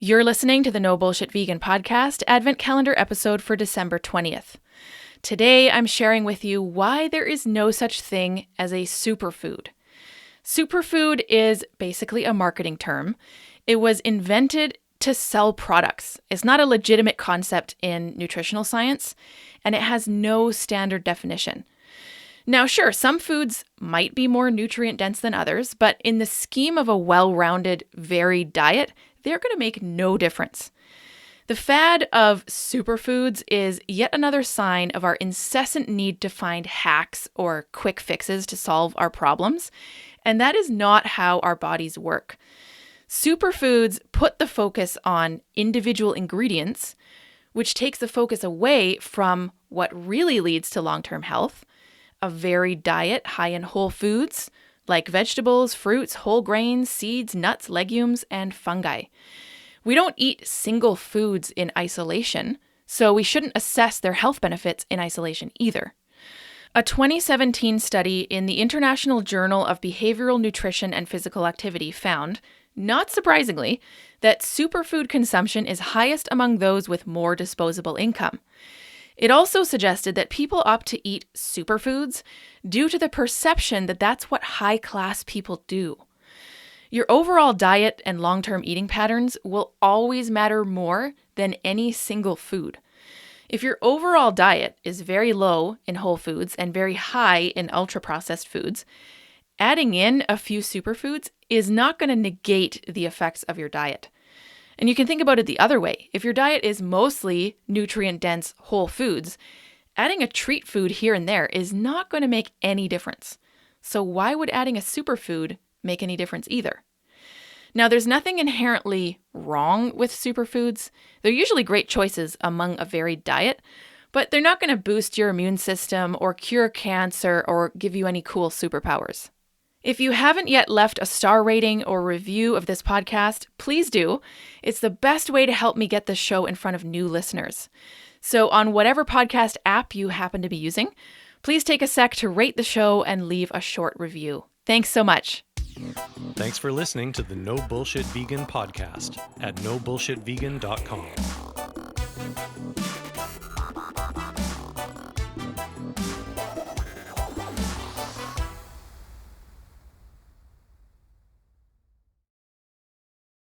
You're listening to the No Bullshit Vegan Podcast Advent Calendar episode for December 20th. Today, I'm sharing with you why there is no such thing as a superfood. Superfood is basically a marketing term. It was invented to sell products. It's not a legitimate concept in nutritional science, and it has no standard definition. Now, sure, some foods might be more nutrient-dense than others, but in the scheme of a well-rounded, varied diet, they're going to make no difference. The fad of superfoods is yet another sign of our incessant need to find hacks or quick fixes to solve our problems, and that is not how our bodies work. Superfoods put the focus on individual ingredients, which takes the focus away from what really leads to long-term health, a varied diet high in whole foods, like vegetables, fruits, whole grains, seeds, nuts, legumes, and fungi. We don't eat single foods in isolation, so we shouldn't assess their health benefits in isolation either. A 2017 study in the International Journal of Behavioral Nutrition and Physical Activity found, not surprisingly, that superfood consumption is highest among those with more disposable income. It also suggested that people opt to eat superfoods due to the perception that that's what high-class people do. Your overall diet and long-term eating patterns will always matter more than any single food. If your overall diet is very low in whole foods and very high in ultra-processed foods, adding in a few superfoods is not going to negate the effects of your diet. And you can think about it the other way. If your diet is mostly nutrient-dense whole foods, adding a treat food here and there is not going to make any difference. So why would adding a superfood make any difference either? Now, there's nothing inherently wrong with superfoods. They're usually great choices among a varied diet, but they're not going to boost your immune system or cure cancer or give you any cool superpowers. If you haven't yet left a star rating or review of this podcast, please do. It's the best way to help me get this show in front of new listeners. So on whatever podcast app you happen to be using, please take a sec to rate the show and leave a short review. Thanks so much. Thanks for listening to the No Bullshit Vegan Podcast at nobullshitvegan.com.